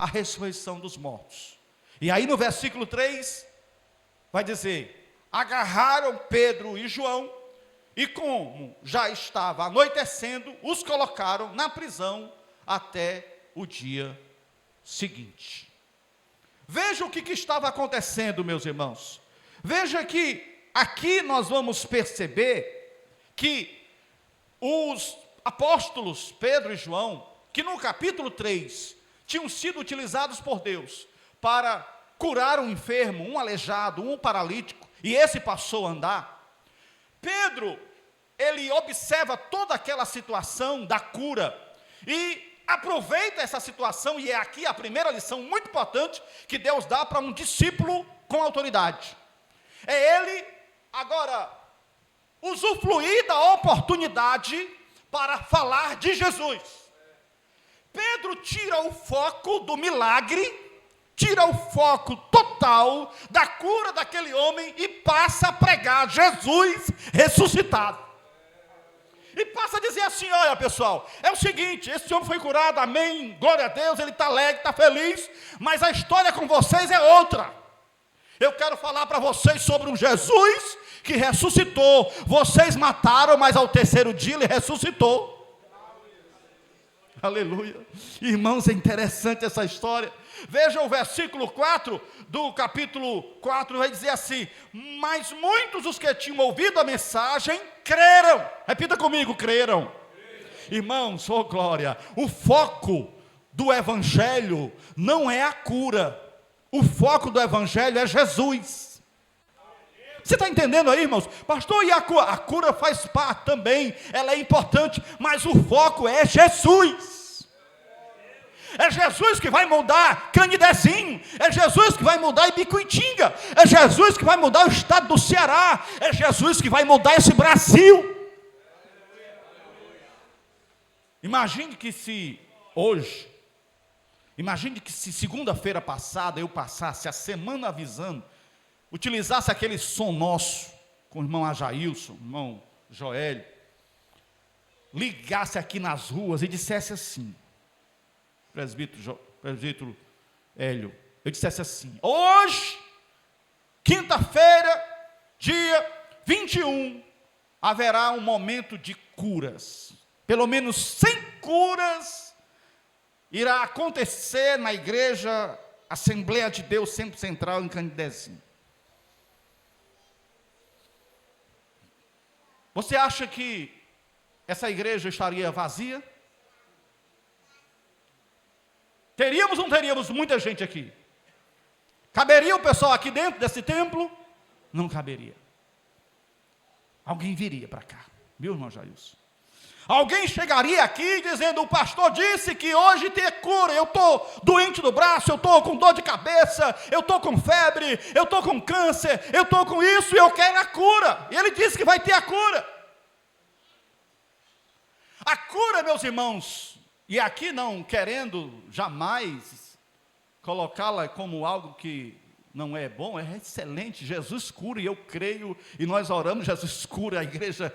a ressurreição dos mortos. E aí no versículo 3, vai dizer: agarraram Pedro e João, e como já estava anoitecendo, os colocaram na prisão até o dia seguinte. Veja o que estava acontecendo, meus irmãos. Veja que aqui nós vamos perceber que os apóstolos Pedro e João, que no capítulo 3 tinham sido utilizados por Deus para curar um enfermo, um aleijado, um paralítico, e esse passou a andar. Pedro, ele observa toda aquela situação da cura e aproveita essa situação, e é aqui a primeira lição muito importante que Deus dá para um discípulo com autoridade. É ele agora usufruir da oportunidade para falar de Jesus. Pedro tira o foco do milagre, tira o foco total da cura daquele homem e passa a pregar Jesus ressuscitado. E passa a dizer assim: olha pessoal, é o seguinte, esse homem foi curado, amém, glória a Deus, ele está alegre, está feliz, mas a história com vocês é outra. Eu quero falar para vocês sobre um Jesus que ressuscitou. Vocês mataram, mas ao terceiro dia ele ressuscitou. Aleluia. Irmãos, é interessante essa história. Veja o versículo 4 do capítulo 4, vai dizer assim: mas muitos dos que tinham ouvido a mensagem creram. Repita comigo: creram. Irmãos, oh glória, o foco do evangelho não é a cura. O foco do evangelho é Jesus. Você está entendendo aí, irmãos? Pastor, e a cura? A cura faz parte também, ela é importante, mas o foco é Jesus. É Jesus que vai mudar Candidezinho, é Jesus que vai mudar Ibicuitinga, é Jesus que vai mudar o estado do Ceará, é Jesus que vai mudar esse Brasil. Imagine que se hoje, imagine que se segunda-feira passada eu passasse a semana avisando, utilizasse aquele som nosso, com o irmão Ajailson, o irmão Joélio, ligasse aqui nas ruas e dissesse assim, presbítero Hélio, eu dissesse assim: hoje, quinta-feira, dia 21, haverá um momento de curas, pelo menos 100 curas irá acontecer na igreja Assembleia de Deus Centro Central em Candidezinho. Você acha que essa igreja estaria vazia? Teríamos ou não teríamos muita gente aqui? Caberia o pessoal aqui dentro desse templo? Não caberia. Alguém viria para cá, viu, irmão Jailson? Alguém chegaria aqui dizendo: o pastor disse que hoje tem cura, eu estou doente do braço, eu estou com dor de cabeça, eu estou com febre, eu estou com câncer, eu estou com isso e eu quero a cura. E ele disse que vai ter a cura. A cura, meus irmãos, e aqui não querendo jamais colocá-la como algo que não é bom, é excelente. Jesus cura e eu creio, e nós oramos, Jesus cura. A igreja,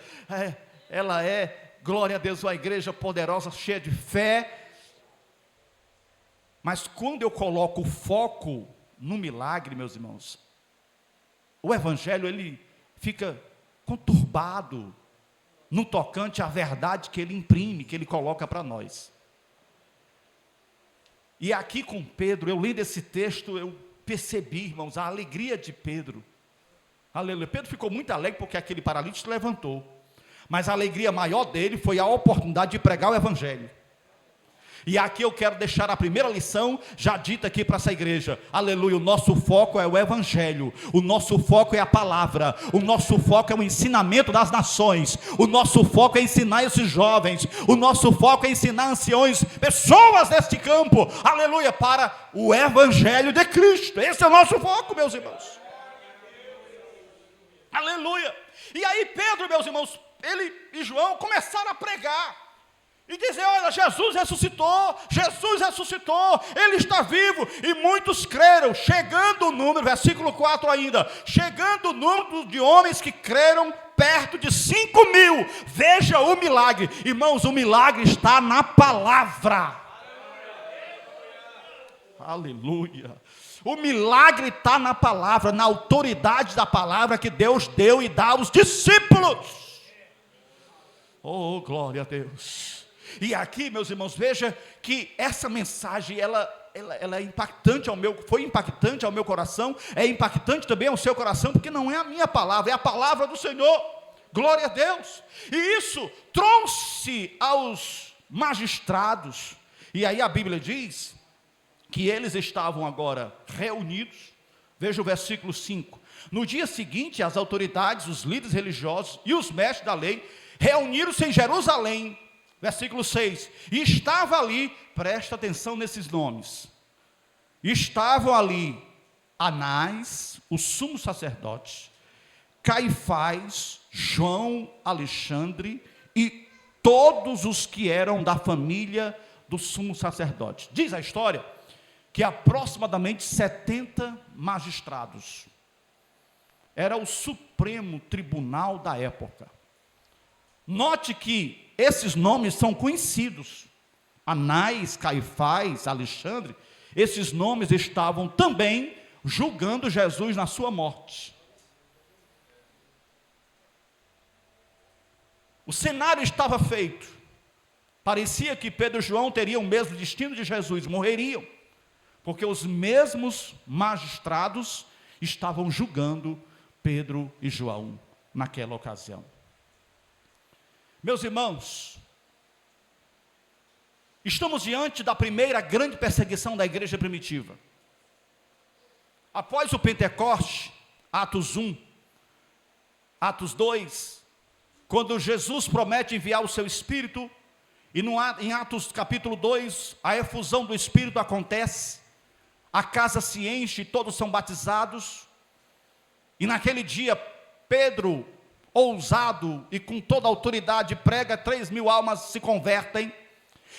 ela é, glória a Deus, uma igreja poderosa, cheia de fé. Mas quando eu coloco o foco no milagre, meus irmãos, o evangelho ele fica conturbado no tocante à verdade que ele imprime, que ele coloca para nós. E aqui com Pedro, eu lendo esse texto, eu percebi, irmãos, a alegria de Pedro. Aleluia. Pedro ficou muito alegre porque aquele paralítico levantou. Mas a alegria maior dele foi a oportunidade de pregar o evangelho. E aqui eu quero deixar a primeira lição já dita aqui para essa igreja. Aleluia, o nosso foco é o evangelho. O nosso foco é a palavra. O nosso foco é o ensinamento das nações. O nosso foco é ensinar esses jovens. O nosso foco é ensinar anciões, pessoas deste campo. Aleluia, para o evangelho de Cristo. Esse é o nosso foco, meus irmãos. Aleluia. E aí Pedro, meus irmãos, ele e João começaram a pregar e dizer: olha, Jesus ressuscitou, ele está vivo. E muitos creram, chegando o número, versículo 4 ainda, chegando o número de homens que creram perto de 5.000. Veja o milagre, irmãos, o milagre está na palavra. Aleluia. O milagre está na palavra, na autoridade da palavra que Deus deu e dá aos discípulos. Oh, glória a Deus. E aqui, meus irmãos, veja que essa mensagem, ela é impactante foi impactante ao meu coração, é impactante também ao seu coração, porque não é a minha palavra, é a palavra do Senhor. Glória a Deus. E isso trouxe aos magistrados, e aí a Bíblia diz que eles estavam agora reunidos. Veja o versículo 5. No dia seguinte, as autoridades, os líderes religiosos e os mestres da lei reuniram-se em Jerusalém. Versículo 6. E estava ali, presta atenção nesses nomes, estavam ali Anás, o sumo sacerdote, Caifás, João, Alexandre e todos os que eram da família do sumo sacerdote. Diz a história que aproximadamente 70 magistrados. Era o Supremo Tribunal da época. Note que esses nomes são conhecidos. Anás, Caifás, Alexandre, esses nomes estavam também julgando Jesus na sua morte. O cenário estava feito. Parecia que Pedro e João teriam o mesmo destino de Jesus, morreriam, porque os mesmos magistrados estavam julgando Pedro e João naquela ocasião. Meus irmãos, estamos diante da primeira grande perseguição da igreja primitiva. Após o Pentecoste, Atos 1, Atos 2, quando Jesus promete enviar o seu Espírito, e em Atos capítulo 2, a efusão do Espírito acontece, a casa se enche, todos são batizados, e naquele dia, Pedro, ousado e com toda a autoridade, prega, 3.000 almas se convertem.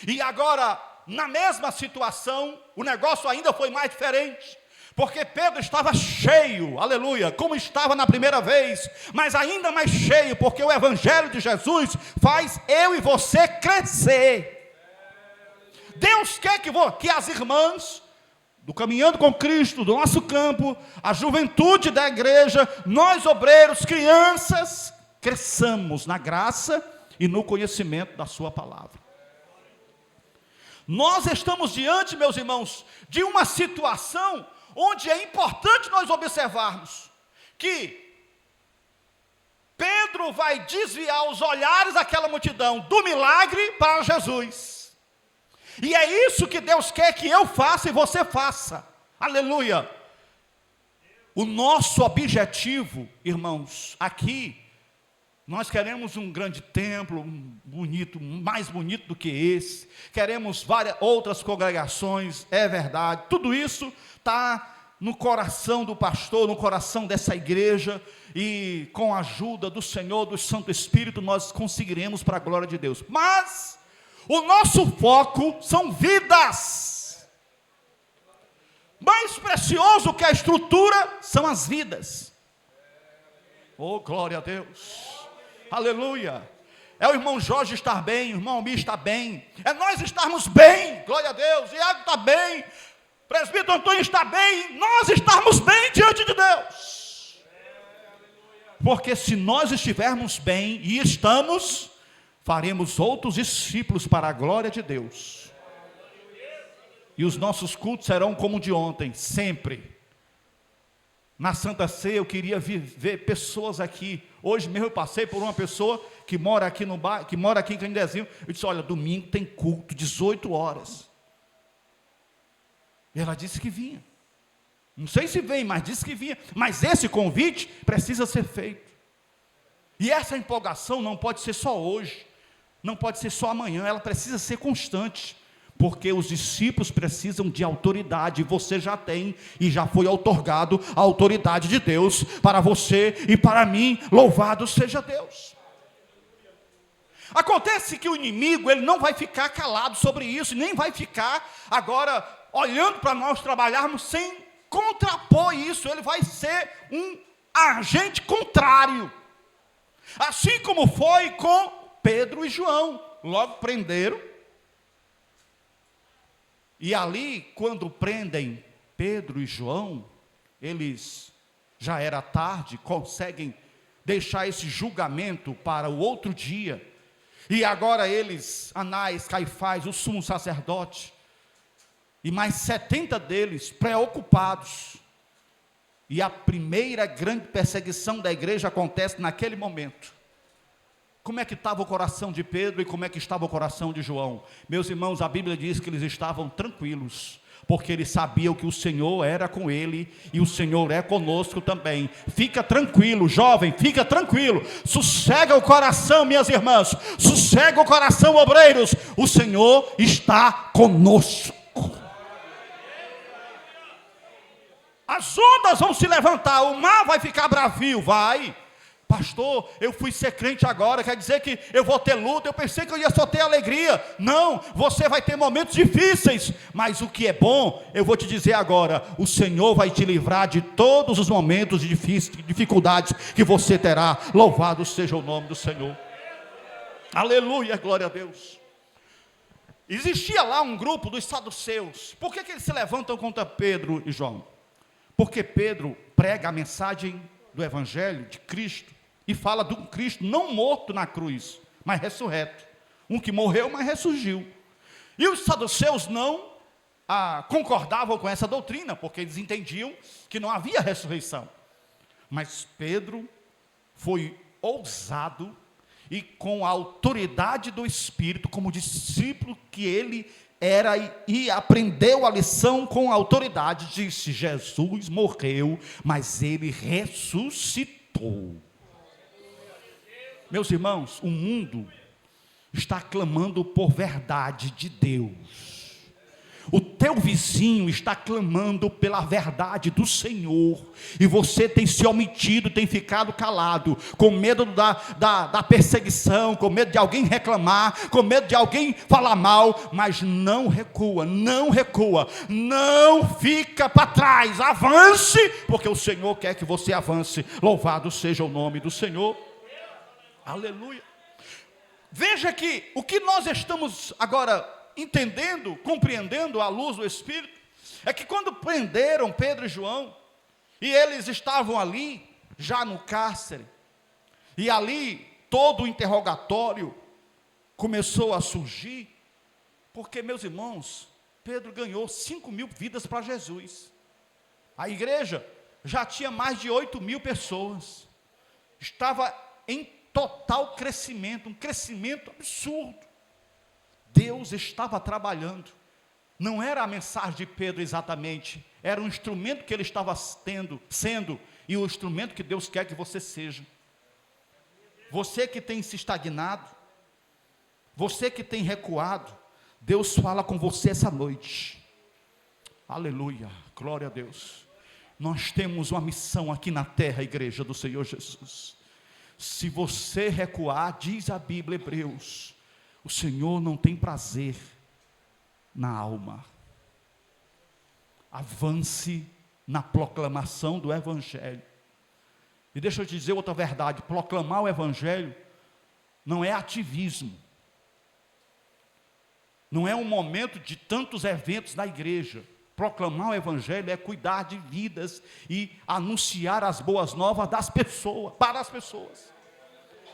E agora, na mesma situação, o negócio ainda foi mais diferente, porque Pedro estava cheio, aleluia, como estava na primeira vez, mas ainda mais cheio, porque o Evangelho de Jesus faz eu e você crescer. Deus quer que as irmãs do Caminhando com Cristo, do nosso campo, a juventude da igreja, nós obreiros, crianças, cresçamos na graça e no conhecimento da sua palavra. Nós estamos diante, meus irmãos, de uma situação onde é importante nós observarmos que Pedro vai desviar os olhares daquela multidão do milagre para Jesus. E é isso que Deus quer que eu faça e você faça. Aleluia. O nosso objetivo, irmãos, aqui, nós queremos um grande templo, bonito, mais bonito do que esse. Queremos várias outras congregações, é verdade. Tudo isso está no coração do pastor, no coração dessa igreja. E com a ajuda do Senhor, do Santo Espírito, nós conseguiremos para a glória de Deus. Mas o nosso foco são vidas. Mais precioso que a estrutura são as vidas. Oh, glória a Deus. Aleluia. É o irmão Jorge estar bem, o irmão Almir estar bem. É nós estarmos bem, glória a Deus. Iago está bem, presbítero Antônio está bem. Nós estarmos bem diante de Deus. Porque se nós estivermos bem e estamos, faremos outros discípulos para a glória de Deus. E os nossos cultos serão como o de ontem, sempre. Na Santa Ceia eu queria ver pessoas aqui. Hoje mesmo eu passei por uma pessoa que mora aqui no bar, que mora aqui em Candezinho. Eu disse, olha, domingo tem culto, 18 horas. E ela disse que vinha. Não sei se vem, mas disse que vinha. Mas esse convite precisa ser feito. E essa empolgação não pode ser só hoje. Não pode ser só amanhã, ela precisa ser constante, porque os discípulos precisam de autoridade, você já tem, e já foi outorgado a autoridade de Deus, para você e para mim, louvado seja Deus. Acontece que o inimigo, ele não vai ficar calado sobre isso, nem vai ficar agora, olhando para nós trabalharmos, sem contrapor isso, ele vai ser um agente contrário, assim como foi com Pedro e João. Logo prenderam, E ali, quando prendem Pedro e João, eles, já era tarde, conseguem deixar esse julgamento para o outro dia. E agora eles, Anás, Caifás, o sumo sacerdote, e mais 70 deles preocupados. E a primeira grande perseguição da igreja acontece naquele momento. Como é que estava o coração de Pedro e como é que estava o coração de João? Meus irmãos, a Bíblia diz que eles estavam tranquilos, porque eles sabiam que o Senhor era com ele e o Senhor é conosco também. Fica tranquilo, jovem, fica tranquilo. Sossega o coração, minhas irmãs. Sossega o coração, obreiros. O Senhor está conosco. As ondas vão se levantar, o mar vai ficar bravio, vai. Pastor, eu fui ser crente agora, quer dizer que eu vou ter luta, eu pensei que eu ia só ter alegria. Não, você vai ter momentos difíceis, mas o que é bom, eu vou te dizer agora, o Senhor vai te livrar de todos os momentos de dificuldades que você terá. Louvado seja o nome do Senhor. Aleluia, glória a Deus. Existia lá um grupo dos saduceus. Por que eles se levantam contra Pedro e João? Porque Pedro prega a mensagem do Evangelho de Cristo e fala de um Cristo não morto na cruz, mas ressurreto. Um que morreu, mas ressurgiu. E os saduceus não concordavam com essa doutrina, porque eles entendiam que não havia ressurreição. Mas Pedro foi ousado e com a autoridade do Espírito, como discípulo que ele era e aprendeu a lição com autoridade, disse: Jesus morreu, mas ele ressuscitou. Meus irmãos, o mundo está clamando por verdade de Deus. O teu vizinho está clamando pela verdade do Senhor, e você tem se omitido, tem ficado calado, com medo da perseguição, com medo de alguém reclamar, com medo de alguém falar mal, mas não recua, não recua, não fica para trás, avance, porque o Senhor quer que você avance. Louvado seja o nome do Senhor. Aleluia. Veja que o que nós estamos agora entendendo, compreendendo à luz do Espírito, é que quando prenderam Pedro e João, e eles estavam ali, já no cárcere, e ali todo o interrogatório começou a surgir, porque, meus irmãos, Pedro ganhou 5.000 vidas para Jesus. A igreja já tinha mais de 8.000 pessoas, estava em total crescimento, um crescimento absurdo. Deus estava trabalhando, não era a mensagem de Pedro exatamente, era um instrumento que ele estava sendo, e o instrumento que Deus quer que você seja. Você que tem se estagnado, você que tem recuado, Deus fala com você essa noite. Aleluia, glória a Deus. Nós temos uma missão aqui na terra, igreja do Senhor Jesus. Se você recuar, diz a Bíblia, Hebreus, o Senhor não tem prazer na alma. Avance na proclamação do Evangelho. E deixa eu te dizer outra verdade: proclamar o Evangelho não é ativismo, não é um momento de tantos eventos na igreja. Proclamar o Evangelho é cuidar de vidas e anunciar as boas novas das pessoas, para as pessoas.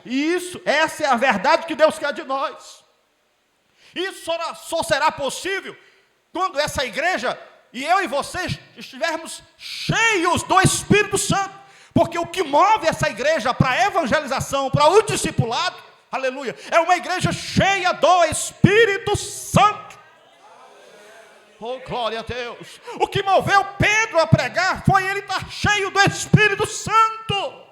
E essa é a verdade que Deus quer de nós. Isso só será possível quando essa igreja, e eu e vocês, estivermos cheios do Espírito Santo. Porque o que move essa igreja para a evangelização, para o discipulado, aleluia, é uma igreja cheia do Espírito Santo. Oh, glória a Deus. O que moveu Pedro a pregar foi ele estar cheio do Espírito Santo.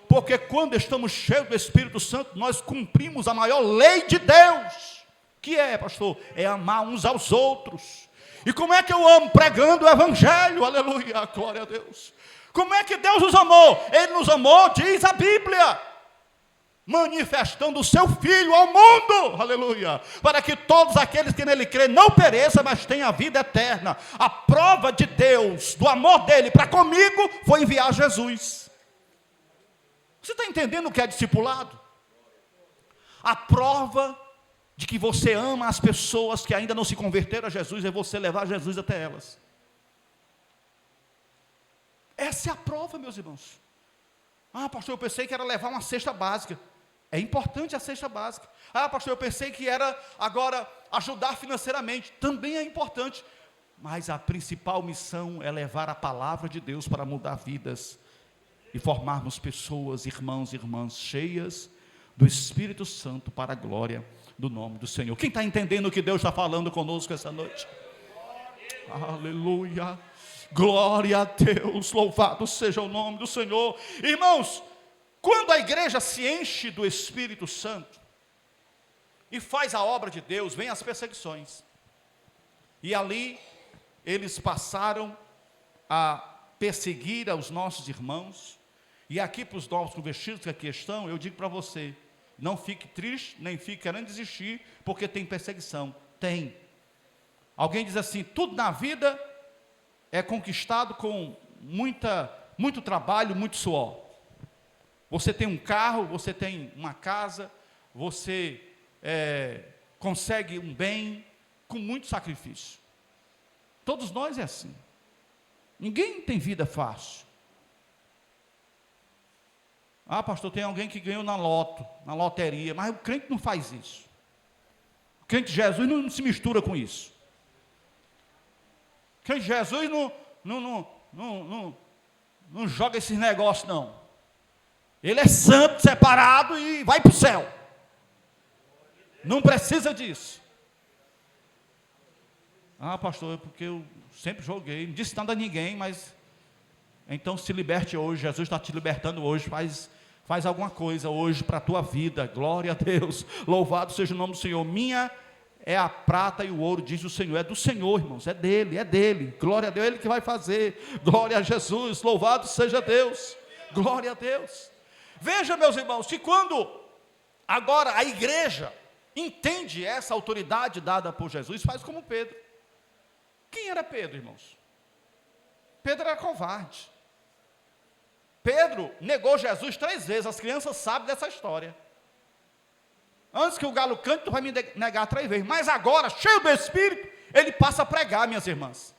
Porque quando estamos cheios do Espírito Santo, nós cumprimos a maior lei de Deus. Que é, pastor? É amar uns aos outros. E como é que eu amo? Pregando o Evangelho, aleluia, glória a Deus. Como é que Deus nos amou? Ele nos amou, diz a Bíblia, manifestando o seu Filho ao mundo, aleluia, para que todos aqueles que nele crêem não pereçam, mas tenham a vida eterna. A prova de Deus, do amor dele para comigo, foi enviar Jesus. Você está entendendo o que é discipulado? A prova de que você ama as pessoas que ainda não se converteram a Jesus, é você levar Jesus até elas. Essa é a prova, meus irmãos. Ah, pastor, eu pensei que era levar uma cesta básica. É importante a cesta básica. Ah, pastor, eu pensei que era agora ajudar financeiramente. Também é importante. Mas a principal missão é levar a palavra de Deus para mudar vidas e formarmos pessoas, irmãos e irmãs cheias do Espírito Santo para a glória do nome do Senhor. Quem está entendendo o que Deus está falando conosco essa noite? Aleluia, glória a Deus, louvado seja o nome do Senhor. Irmãos, quando a igreja se enche do Espírito Santo e faz a obra de Deus, vem as perseguições, e ali eles passaram a perseguir aos nossos irmãos. E aqui para os novos convertidos que aqui estão, eu digo para você, não fique triste, nem fique querendo desistir, porque tem perseguição. Tem. Alguém diz assim, tudo na vida é conquistado com muito trabalho, muito suor. Você tem um carro, você tem uma casa, você consegue um bem com muito sacrifício. Todos nós é assim. Ninguém tem vida fácil. Ah, pastor, tem alguém que ganhou na loteria, mas o crente não faz isso. O crente de Jesus não se mistura com isso. O crente de Jesus não joga esses negócios, não. Ele é santo, separado e vai para o céu. Não precisa disso. Ah, pastor, é porque eu sempre joguei, não disse nada a ninguém, mas então se liberte hoje. Jesus está te libertando hoje. Faz alguma coisa hoje para a tua vida. Glória a Deus, louvado seja o nome do Senhor. Minha é a prata e o ouro, diz o Senhor. É do Senhor, irmãos, é dele. Glória a Deus, Ele que vai fazer. Glória a Jesus, louvado seja Deus. Glória a Deus. Veja, meus irmãos, que quando agora a igreja entende essa autoridade dada por Jesus, faz como Pedro. Quem era Pedro, irmãos? Pedro era covarde. Pedro negou Jesus 3 vezes. As crianças sabem dessa história. Antes que o galo cante, tu vai me negar 3 vezes. Mas agora, cheio do Espírito, ele passa a pregar, minhas irmãs.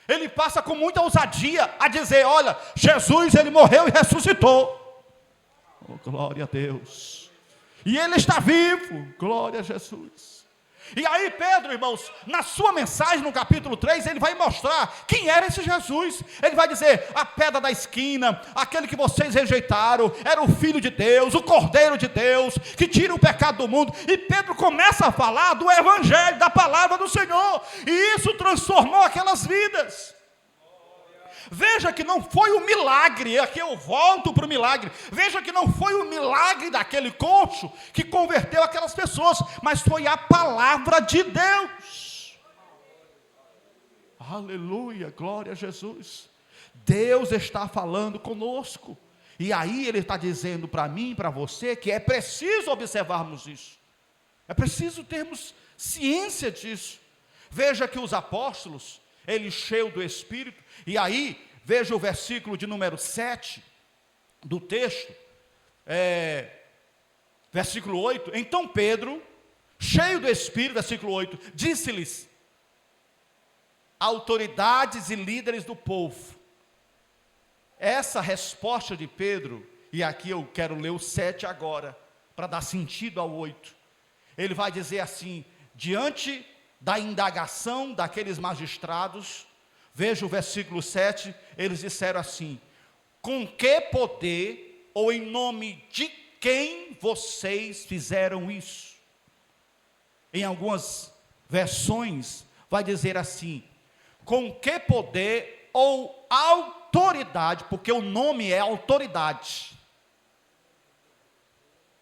Ele passa com muita ousadia a dizer, olha, Jesus, ele morreu e ressuscitou. Oh, glória a Deus. E ele está vivo. Glória a Jesus. E aí Pedro, irmãos, na sua mensagem no capítulo 3, ele vai mostrar quem era esse Jesus. Ele vai dizer, a pedra da esquina, aquele que vocês rejeitaram, era o Filho de Deus, o Cordeiro de Deus, que tira o pecado do mundo. E Pedro começa a falar do Evangelho, da palavra do Senhor, e isso transformou aquelas vidas. Veja que não foi o milagre, aqui eu volto para o milagre, veja que não foi o milagre daquele coxo que converteu aquelas pessoas, mas foi a palavra de Deus. Aleluia, glória a Jesus. Deus está falando conosco, e aí Ele está dizendo para mim e para você, que é preciso observarmos isso, é preciso termos ciência disso. Veja que os apóstolos, eles cheios do Espírito, e aí, veja o versículo de número 7 do texto, versículo 8, então Pedro, cheio do Espírito, versículo 8, disse-lhes, autoridades e líderes do povo. Essa resposta de Pedro, e aqui eu quero ler o 7 agora, para dar sentido ao 8, ele vai dizer assim, diante da indagação daqueles magistrados, veja o versículo 7, eles disseram assim, com que poder, ou em nome de quem vocês fizeram isso? Em algumas versões, vai dizer assim, com que poder ou autoridade, porque o nome é autoridade.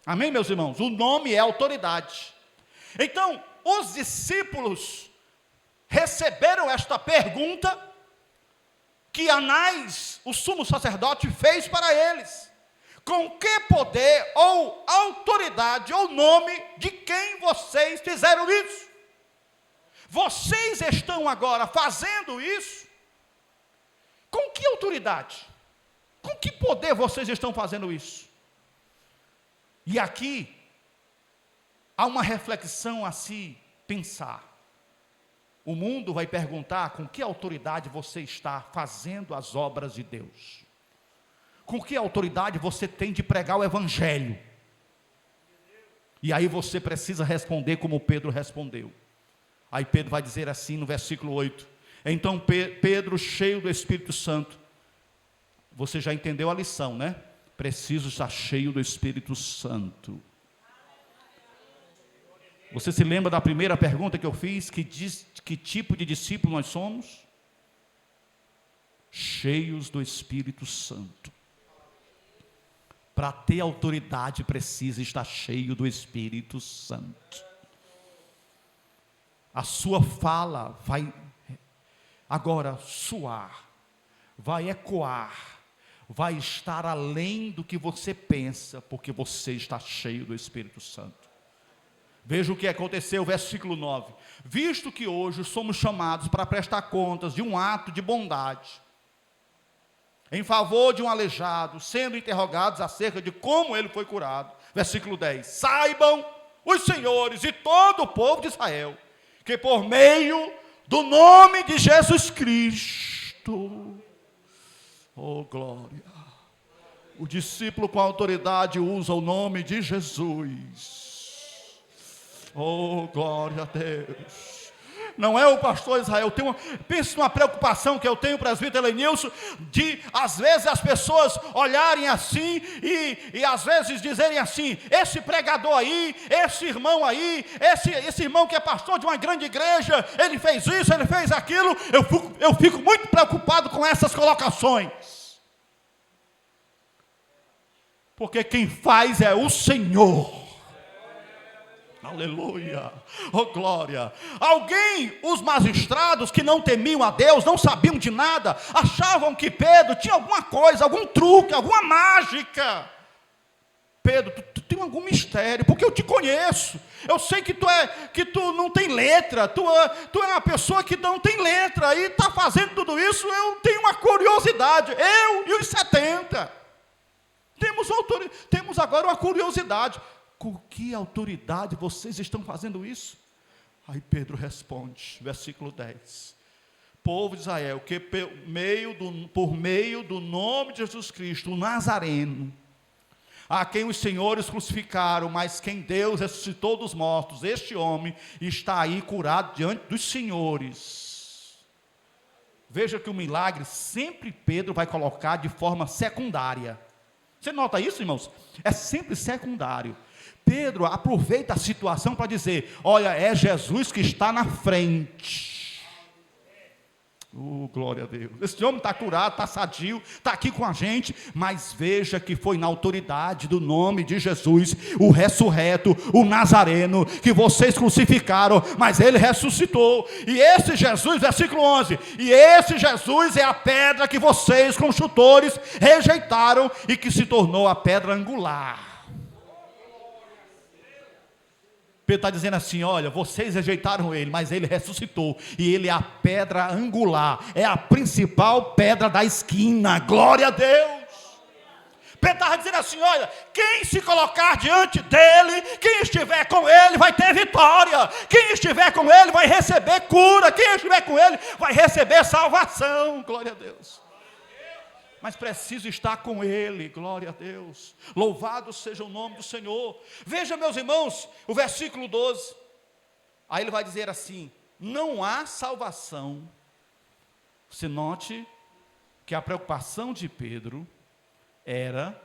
Amém, meus irmãos? O nome é autoridade. Então, os discípulos receberam esta pergunta que Anás, o sumo sacerdote, fez para eles. Com que poder ou autoridade ou nome de quem vocês fizeram isso? Vocês estão agora fazendo isso? Com que autoridade? Com que poder vocês estão fazendo isso? E aqui, há uma reflexão a se pensar. O mundo vai perguntar com que autoridade você está fazendo as obras de Deus. Com que autoridade você tem de pregar o evangelho? E aí você precisa responder como Pedro respondeu. Aí Pedro vai dizer assim no versículo 8. Então Pedro, cheio do Espírito Santo, você já entendeu a lição, né? Preciso estar cheio do Espírito Santo. Você se lembra da primeira pergunta que eu fiz? Que tipo de discípulo nós somos? Cheios do Espírito Santo. Para ter autoridade precisa estar cheio do Espírito Santo. A sua fala vai agora soar, vai ecoar, vai estar além do que você pensa, porque você está cheio do Espírito Santo. Veja o que aconteceu, versículo 9. Visto que hoje somos chamados para prestar contas de um ato de bondade, em favor de um aleijado, sendo interrogados acerca de como ele foi curado. Versículo 10. Saibam os senhores e todo o povo de Israel, que por meio do nome de Jesus Cristo, oh glória, o discípulo com autoridade usa o nome de Jesus. Oh, glória a Deus. Não é o pastor Israel. Pense numa preocupação que eu tenho, presbítero Elenilson, de às vezes as pessoas olharem assim e às vezes dizerem assim: esse pregador aí, esse irmão aí, esse irmão que é pastor de uma grande igreja, ele fez isso, ele fez aquilo. Eu fico muito preocupado com essas colocações, porque quem faz é o Senhor. Aleluia, oh glória. Os magistrados que não temiam a Deus, não sabiam de nada, achavam que Pedro tinha alguma coisa, algum truque, alguma mágica. Pedro, tu tem algum mistério, porque eu te conheço, eu sei que tu não tem letra, tu é uma pessoa que não tem letra, e está fazendo tudo isso. Eu tenho uma curiosidade, eu e os 70, temos agora uma curiosidade. Com que autoridade vocês estão fazendo isso? Aí Pedro responde, versículo 10. Povo de Israel, que por meio do nome de Jesus Cristo, o Nazareno, a quem os senhores crucificaram, mas quem Deus ressuscitou dos mortos, este homem está aí curado diante dos senhores. Veja que o milagre sempre Pedro vai colocar de forma secundária. Você nota isso, irmãos? É sempre secundário. Pedro aproveita a situação para dizer: olha, é Jesus que está na frente. Glória a Deus. Esse homem está curado, está sadio, está aqui com a gente, mas veja que foi na autoridade do nome de Jesus, o ressurreto, o Nazareno, que vocês crucificaram, mas ele ressuscitou. E esse Jesus, versículo 11, e esse Jesus é a pedra que vocês, construtores, rejeitaram e que se tornou a pedra angular. Pedro está dizendo assim: olha, vocês rejeitaram ele, mas ele ressuscitou, e ele é a pedra angular, é a principal pedra da esquina. Glória a Deus. Pedro estava dizendo assim: olha, quem se colocar diante dele, quem estiver com ele vai ter vitória, quem estiver com ele vai receber cura, quem estiver com ele vai receber salvação. Glória a Deus. Mas preciso estar com ele, glória a Deus, louvado seja o nome do Senhor. Veja, meus irmãos, o versículo 12, aí ele vai dizer assim: não há salvação. Você note que a preocupação de Pedro era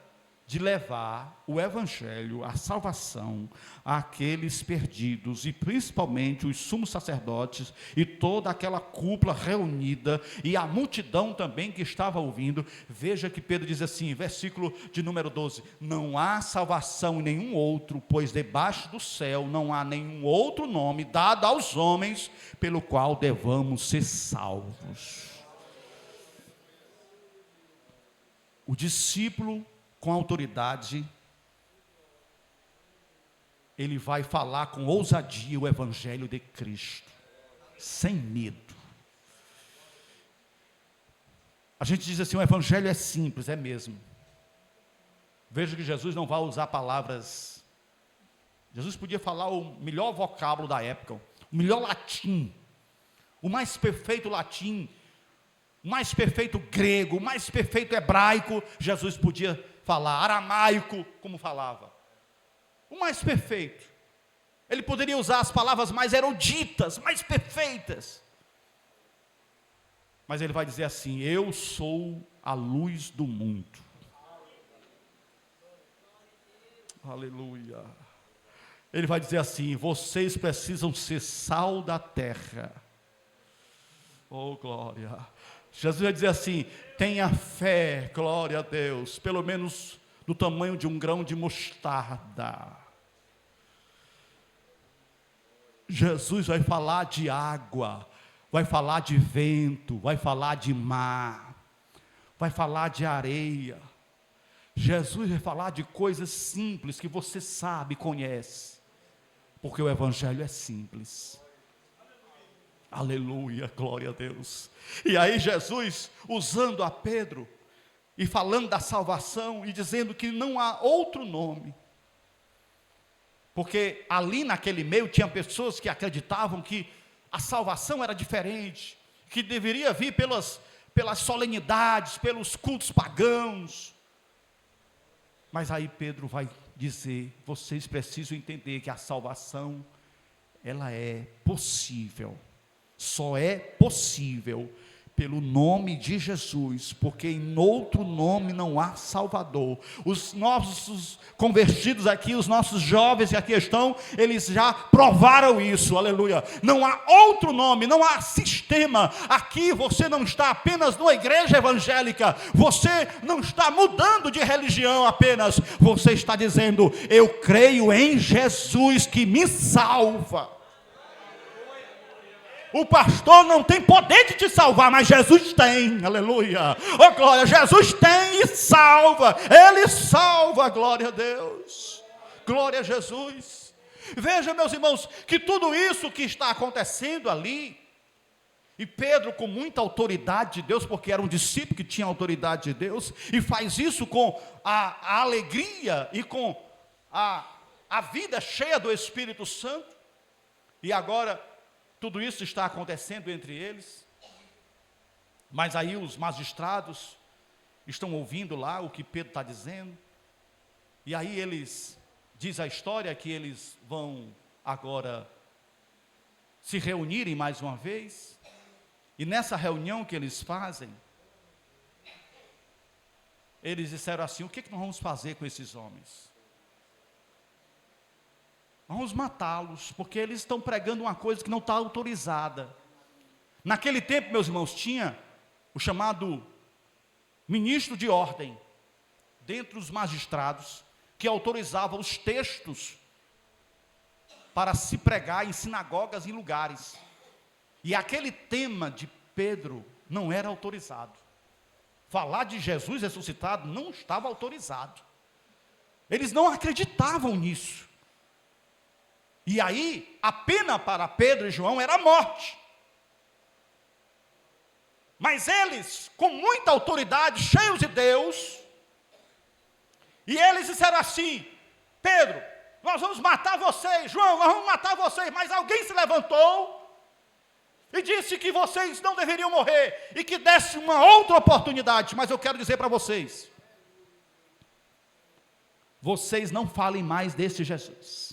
de levar o evangelho, a salvação, àqueles perdidos, e principalmente os sumos sacerdotes e toda aquela cúpula reunida, e a multidão também que estava ouvindo. Veja que Pedro diz assim, versículo de número 12: não há salvação em nenhum outro, pois debaixo do céu não há nenhum outro nome dado aos homens pelo qual devamos ser salvos. O discípulo com autoridade, ele vai falar com ousadia o evangelho de Cristo, sem medo. A gente diz assim: o evangelho é simples, é mesmo. Veja que Jesus não vai usar palavras Jesus podia falar o melhor vocábulo da época, o melhor latim, o mais perfeito latim, o mais perfeito grego, o mais perfeito hebraico. Jesus podia falar aramaico, como falava, o mais perfeito. Ele poderia usar as palavras mais eruditas, mais perfeitas. Mas ele vai dizer assim: eu sou a luz do mundo. Aleluia. Ele vai dizer assim: vocês precisam ser sal da terra. Oh, glória. Jesus vai dizer assim: tenha fé, glória a Deus, pelo menos do tamanho de um grão de mostarda. Jesus vai falar de água, vai falar de vento, vai falar de mar, vai falar de areia. Jesus vai falar de coisas simples que você sabe, conhece, porque o evangelho é simples. Aleluia, glória a Deus. E aí Jesus, usando a Pedro, e falando da salvação, e dizendo que não há outro nome, porque ali naquele meio tinha pessoas que acreditavam que a salvação era diferente, que deveria vir pelas solenidades, pelos cultos pagãos. Mas aí Pedro vai dizer: vocês precisam entender que a salvação, ela é possível, só é possível pelo nome de Jesus, porque em outro nome não há Salvador. Os nossos convertidos aqui, os nossos jovens que aqui estão, eles já provaram isso, aleluia. Não há outro nome, não há sistema. Aqui você não está apenas numa igreja evangélica, você não está mudando de religião apenas, você está dizendo: eu creio em Jesus que me salva. O pastor não tem poder de te salvar, mas Jesus tem, aleluia. Oh glória, Jesus tem e salva, Ele salva, glória a Deus, glória a Jesus. Veja, meus irmãos, que tudo isso que está acontecendo ali, e Pedro com muita autoridade de Deus, porque era um discípulo que tinha autoridade de Deus, e faz isso com a alegria e com a vida cheia do Espírito Santo, e agora tudo isso está acontecendo entre eles, mas aí os magistrados estão ouvindo lá o que Pedro está dizendo, e aí eles, diz a história que eles vão agora se reunirem mais uma vez, e nessa reunião que eles fazem, eles disseram assim: o que nós vamos fazer com esses homens? Vamos matá-los, porque eles estão pregando uma coisa que não está autorizada. Naquele tempo, meus irmãos, tinha o chamado ministro de ordem, dentre os magistrados, que autorizava os textos para se pregar em sinagogas e lugares. E aquele tema de Pedro não era autorizado. Falar de Jesus ressuscitado não estava autorizado. Eles não acreditavam nisso. E aí, a pena para Pedro e João era a morte. Mas eles, com muita autoridade, cheios de Deus, e eles disseram assim: Pedro, nós vamos matar vocês, João, nós vamos matar vocês. Mas alguém se levantou e disse que vocês não deveriam morrer, e que desse uma outra oportunidade. Mas eu quero dizer para vocês: vocês não falem mais desse Jesus.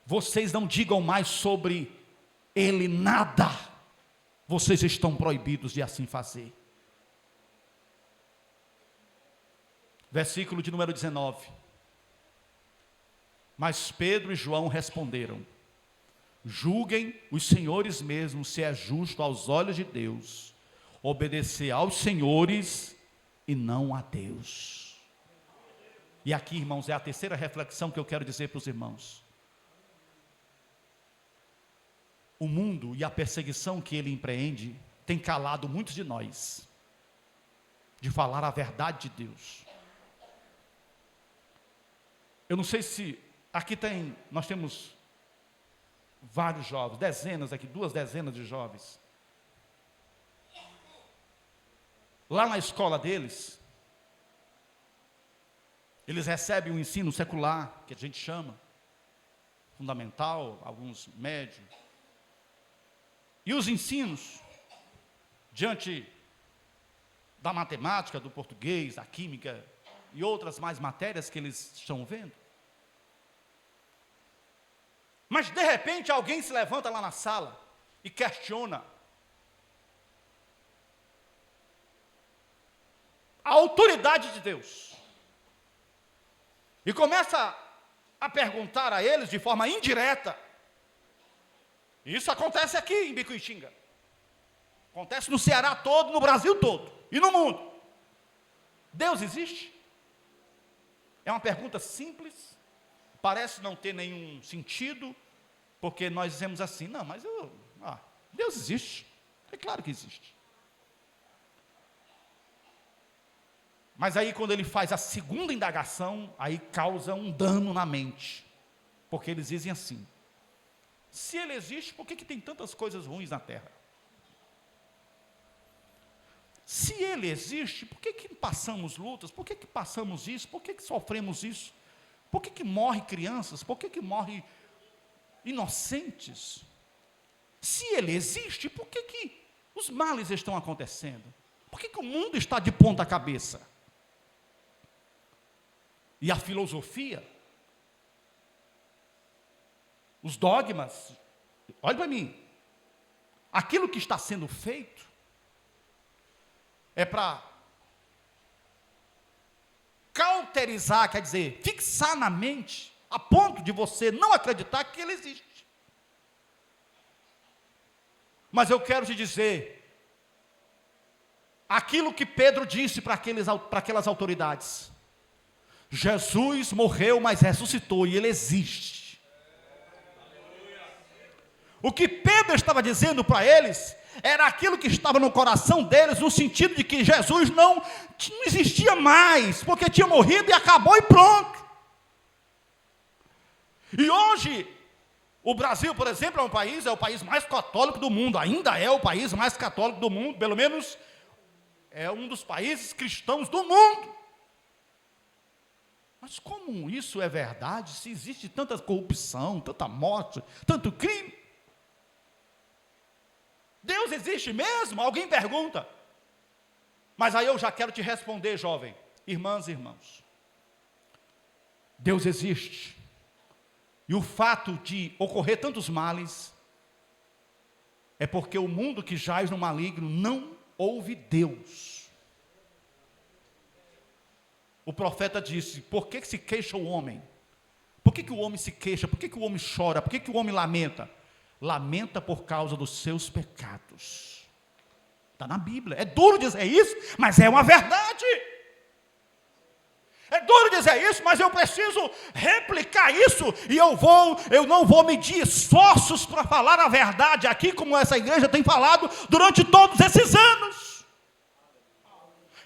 Vocês não digam mais sobre ele nada. Vocês estão proibidos de assim fazer. Versículo de número 19. Mas Pedro e João responderam: julguem os senhores mesmos se é justo aos olhos de Deus obedecer aos senhores e não a Deus. E aqui, irmãos, é a terceira reflexão que eu quero dizer para os irmãos. O mundo e a perseguição que ele empreende tem calado muitos de nós de falar a verdade de Deus. Eu não sei se aqui nós temos vários jovens, dezenas aqui, 2 dezenas de jovens. Lá na escola deles, Eles recebem um ensino secular, que a gente chama, fundamental, alguns médio. E os ensinos, diante da matemática, do português, da química e outras mais matérias que eles estão vendo. Mas de repente alguém se levanta lá na sala e questiona a autoridade de Deus. E começa a perguntar a eles de forma indireta. Isso acontece aqui em Bicuitinga. Acontece no Ceará todo, no Brasil todo e no mundo. Deus existe? É uma pergunta simples, parece não ter nenhum sentido, porque nós dizemos assim, não, mas Deus existe, é claro que existe. Mas aí quando ele faz a segunda indagação, aí causa um dano na mente, porque eles dizem assim, se ele existe, por que tem tantas coisas ruins na terra? Se ele existe, por que passamos lutas? Por que passamos isso? Por que sofremos isso? Por que morrem crianças? Por que morrem inocentes? Se ele existe, por que os males estão acontecendo? Por que o mundo está de ponta cabeça? E a filosofia, os dogmas, olha para mim, aquilo que está sendo feito, é para cauterizar, quer dizer, fixar na mente, a ponto de você não acreditar que ele existe. Mas eu quero te dizer, aquilo que Pedro disse para aquelas autoridades, Jesus morreu, mas ressuscitou, e ele existe. O que Pedro estava dizendo para eles, era aquilo que estava no coração deles, no sentido de que Jesus não existia mais, porque tinha morrido e acabou e pronto. E hoje, o Brasil, por exemplo, é o país mais católico do mundo, ainda é o país mais católico do mundo, pelo menos é um dos países cristãos do mundo. Mas como isso é verdade, se existe tanta corrupção, tanta morte, tanto crime? Deus existe mesmo? Alguém pergunta. Mas aí eu já quero te responder, jovem, irmãs e irmãos. Deus existe. E o fato de ocorrer tantos males é porque o mundo que jaz no maligno não ouve Deus. O profeta disse, por que se queixa o homem? Por que o homem se queixa? Por que o homem chora? Por que o homem lamenta? Lamenta por causa dos seus pecados. Está na Bíblia. É duro dizer isso, mas é uma verdade. É duro dizer isso, mas eu preciso replicar isso, e eu não vou medir esforços para falar a verdade aqui, como essa igreja tem falado durante todos esses anos.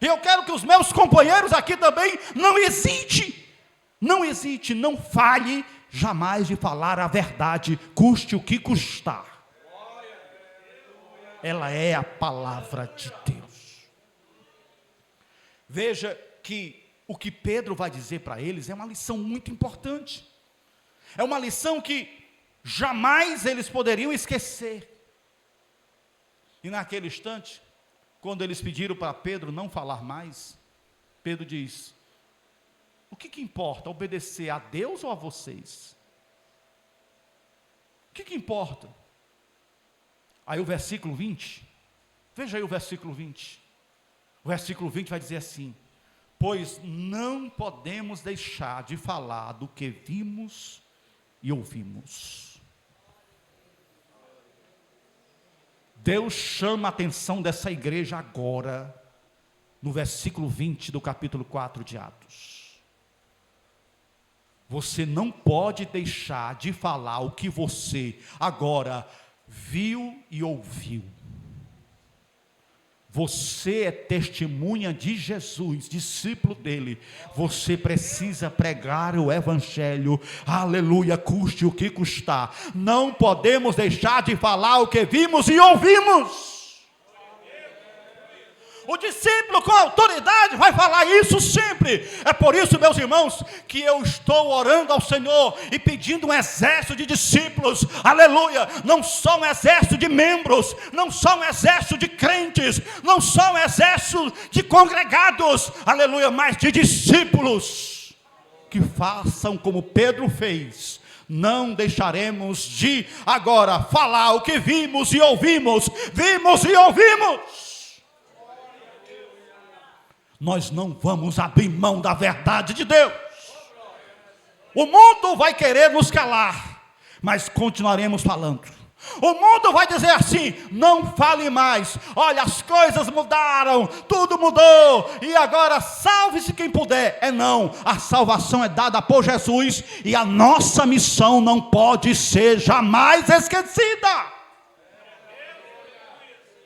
E eu quero que os meus companheiros aqui também não hesite, não falhe jamais de falar a verdade, custe o que custar. Ela é a palavra de Deus. Veja que o que Pedro vai dizer para eles é uma lição muito importante. É uma lição que jamais eles poderiam esquecer. E naquele instante, quando eles pediram para Pedro não falar mais, Pedro diz, o que importa, obedecer a Deus ou a vocês? O que importa? Aí o versículo 20, veja aí o versículo 20. O versículo 20 vai dizer assim, pois não podemos deixar de falar do que vimos e ouvimos. Deus chama a atenção dessa igreja agora, no versículo 20 do capítulo 4 de Atos. Você não pode deixar de falar o que você agora viu e ouviu. Você é testemunha de Jesus, discípulo dele. Você precisa pregar o evangelho, aleluia, custe o que custar. Não podemos deixar de falar o que vimos e ouvimos. O discípulo com autoridade vai falar isso sempre. É por isso, meus irmãos, que eu estou orando ao Senhor e pedindo um exército de discípulos, aleluia, não só um exército de membros, não só um exército de crentes, não só um exército de congregados, aleluia, mas de discípulos, que façam como Pedro fez. Não deixaremos de agora falar o que vimos e ouvimos, nós não vamos abrir mão da verdade de Deus. O mundo vai querer nos calar, mas continuaremos falando. O mundo vai dizer assim: não fale mais, olha, as coisas mudaram, tudo mudou, e agora salve-se quem puder. Não, a salvação é dada por Jesus, e a nossa missão não pode ser jamais esquecida.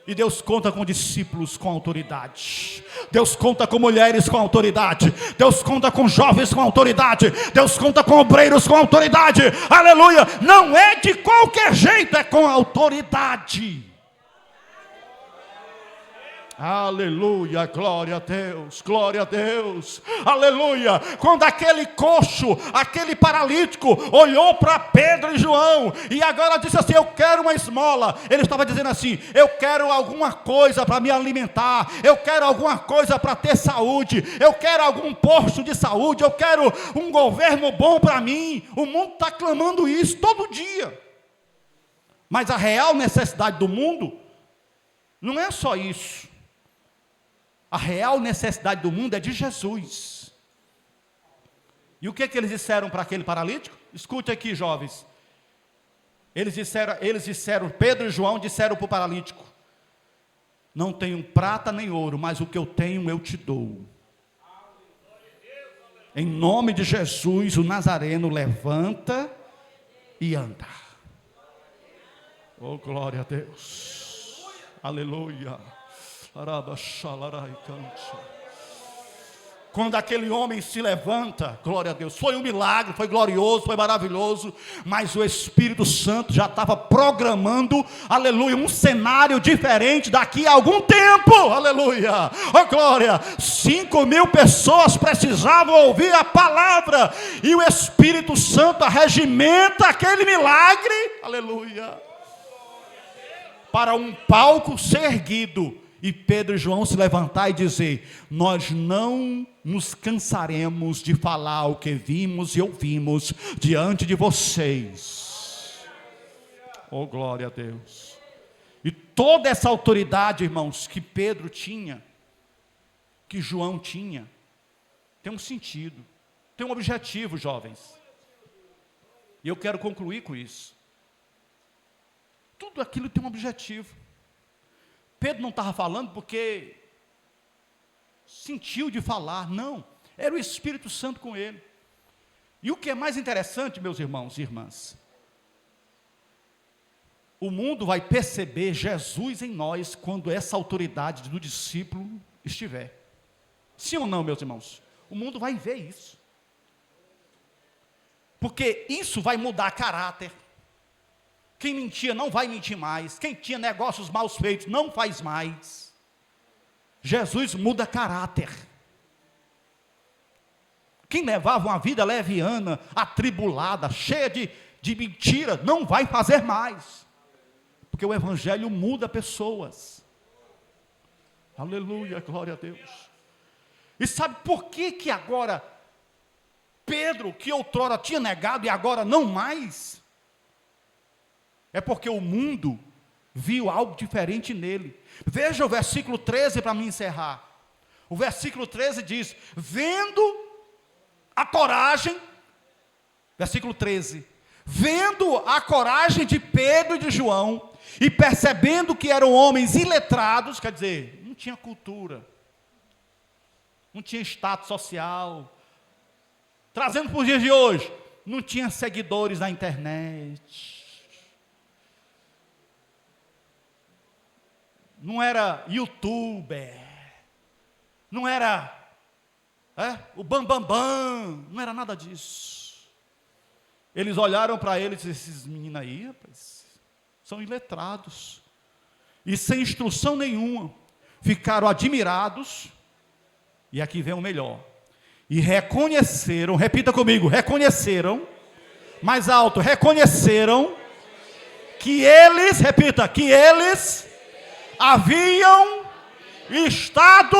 E Deus conta com discípulos com autoridade. Deus conta com mulheres com autoridade. Deus conta com jovens com autoridade. Deus conta com obreiros com autoridade. Aleluia! Não é de qualquer jeito, é com autoridade. Aleluia, glória a Deus, glória a Deus, aleluia. Quando aquele coxo, aquele paralítico olhou para Pedro e João e agora disse assim: eu quero uma esmola. Ele estava dizendo assim: eu quero alguma coisa para me alimentar, eu quero alguma coisa para ter saúde, eu quero algum posto de saúde, eu quero um governo bom para mim. O mundo está clamando isso todo dia, mas a real necessidade do mundo não é só isso. A real necessidade do mundo é de Jesus. E o que eles disseram para aquele paralítico? Escute aqui, jovens. Eles disseram, Pedro e João disseram para o paralítico: não tenho prata nem ouro, mas o que eu tenho eu te dou. Em nome de Jesus, o Nazareno levanta e anda. Oh, glória a Deus. Aleluia. Quando aquele homem se levanta, glória a Deus, foi um milagre, foi glorioso, foi maravilhoso, mas o Espírito Santo já estava programando, aleluia, um cenário diferente daqui a algum tempo, aleluia, oh glória. 5.000 pessoas precisavam ouvir a palavra, e o Espírito Santo arregimenta aquele milagre, aleluia, para um palco ser erguido, e Pedro e João se levantar e dizer: nós não nos cansaremos de falar o que vimos e ouvimos diante de vocês. Oh, glória a Deus. E toda essa autoridade, irmãos, que Pedro tinha, que João tinha, tem um sentido, tem um objetivo, jovens. E eu quero concluir com isso. Tudo aquilo tem um objetivo. Pedro não estava falando porque sentiu de falar, não, era o Espírito Santo com ele. E o que é mais interessante, meus irmãos e irmãs, o mundo vai perceber Jesus em nós quando essa autoridade do discípulo estiver. Sim ou não, meus irmãos? O mundo vai ver isso, porque isso vai mudar caráter. Quem mentia não vai mentir mais. Quem tinha negócios mal feitos não faz mais. Jesus muda caráter. Quem levava uma vida leviana, atribulada, cheia de mentira, não vai fazer mais. Porque o Evangelho muda pessoas. Aleluia, glória a Deus. E sabe por que agora Pedro, que outrora tinha negado e agora não mais? É porque o mundo viu algo diferente nele. Veja o versículo 13 para me encerrar. O versículo 13 diz: vendo a coragem, versículo 13, vendo a coragem de Pedro e de João, e percebendo que eram homens iletrados, quer dizer, não tinha cultura, não tinha status social, trazendo para os dias de hoje, não tinha seguidores na internet, não era youtuber, não era o bambambam, não era nada disso. Eles olharam para eles e disseram: esses meninos aí, rapaz, são iletrados, e sem instrução nenhuma, ficaram admirados, e aqui vem o melhor, e reconheceram, repita comigo, reconheceram, mais alto, reconheceram, que eles, repita, que eles haviam estado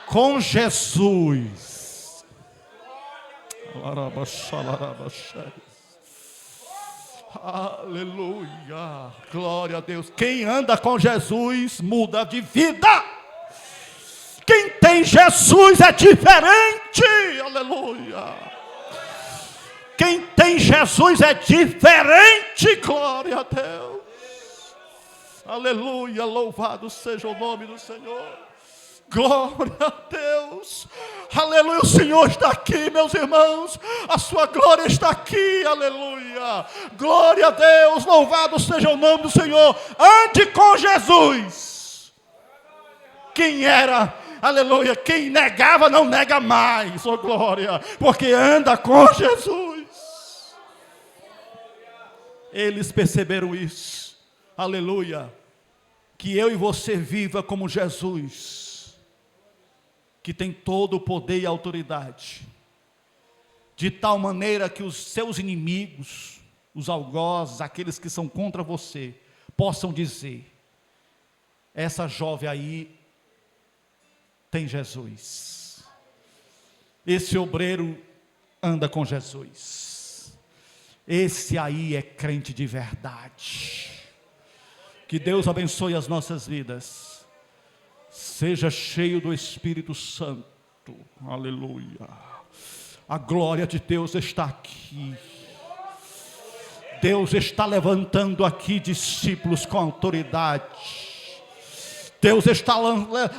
com Jesus. Aleluia, glória a Deus. Quem anda com Jesus muda de vida. Quem tem Jesus é diferente. Aleluia. Quem tem Jesus é diferente. Glória a Deus. Aleluia, louvado seja o nome do Senhor. Glória a Deus, aleluia, o Senhor está aqui, meus irmãos, a sua glória está aqui, aleluia, glória a Deus, louvado seja o nome do Senhor. Ande com Jesus. Quem era, aleluia, quem negava não nega mais, oh glória, porque anda com Jesus. Eles perceberam isso, aleluia, que eu e você viva como Jesus, que tem todo o poder e autoridade, de tal maneira que os seus inimigos, os algozes, aqueles que são contra você, possam dizer: essa jovem aí tem Jesus, esse obreiro anda com Jesus, esse aí é crente de verdade. Que Deus abençoe as nossas vidas. Seja cheio do Espírito Santo. Aleluia. A glória de Deus está aqui. Deus está levantando aqui discípulos com autoridade. Deus está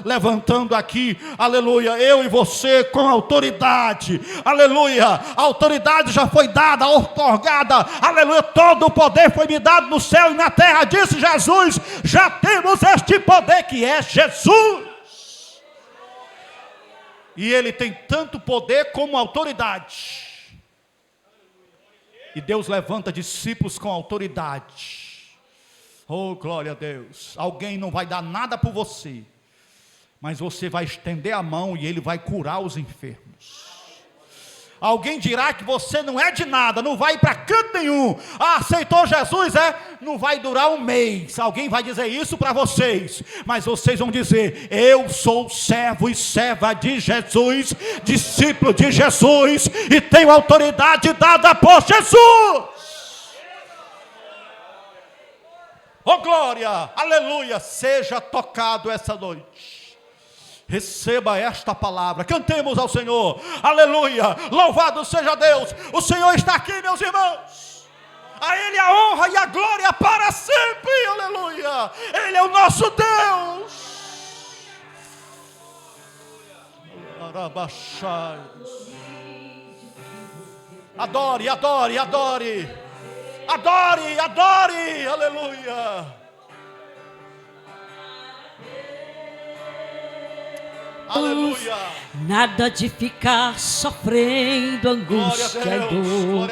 levantando aqui, aleluia, eu e você com autoridade, aleluia, a autoridade já foi dada, outorgada, aleluia, todo o poder foi me dado no céu e na terra, disse Jesus, já temos este poder que é Jesus, e Ele tem tanto poder como autoridade, e Deus levanta discípulos com autoridade. Oh, glória a Deus. Alguém não vai dar nada por você, mas você vai estender a mão e Ele vai curar os enfermos. Alguém dirá que você não é de nada, não vai para canto nenhum. Aceitou Jesus, não vai durar um mês. Alguém vai dizer isso para vocês, mas vocês vão dizer: eu sou servo e serva de Jesus, discípulo de Jesus, e tenho autoridade dada por Jesus. Oh glória, aleluia, seja tocado essa noite. Receba esta palavra, cantemos ao Senhor, aleluia, louvado seja Deus. O Senhor está aqui, meus irmãos. A Ele a honra e a glória para sempre, aleluia. Ele é o nosso Deus. Adore, adore, adore. Adore, adore, aleluia. Aleluia. Nada de ficar sofrendo angústia e dor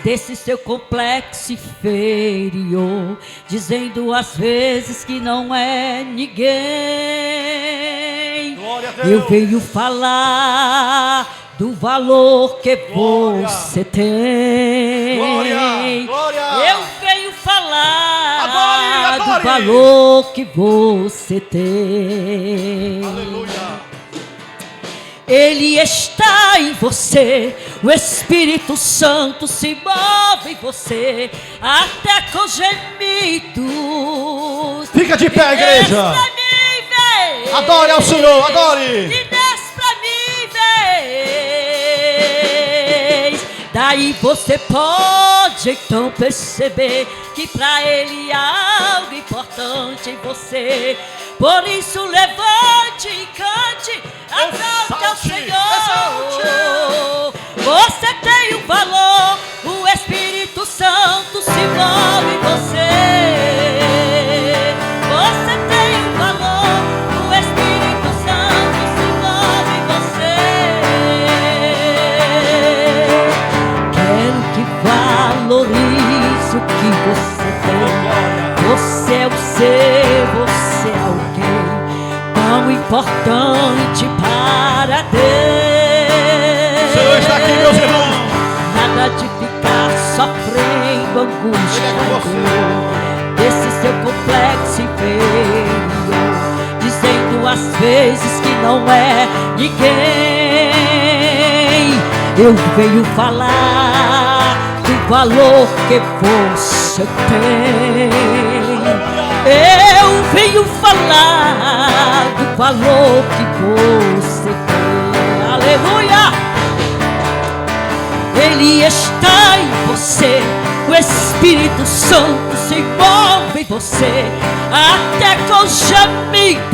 desse seu complexo inferior, dizendo às vezes que não é ninguém. Eu venho falar do valor que você tem. Glória, glória. Eu venho falar adore, adore. do valor que você tem. Aleluia. Ele está em você, o Espírito Santo se move em você, até com gemidos. Fica de pé, igreja. Adore ao Senhor, adore. Daí você pode então perceber que para Ele há algo importante em você. Por isso levante e cante, aplaude ao Senhor. Você tem um valor, o Espírito Santo se move em você. Você tem um valor, o Espírito Santo se move em você. Quero que valorize o que você tem. Você é o ser, você é alguém tão importante para Deus. O Senhor está aqui, meus irmãos. Nada de ficar sofrendo angústia, Ele é com você. desse seu complexo inferior, dizendo às vezes que não é ninguém. Eu venho falar do valor que você tem. Eu venho falar do valor que você tem. Aleluia! Ele está em você, o Espírito Santo se move em você, até com gemido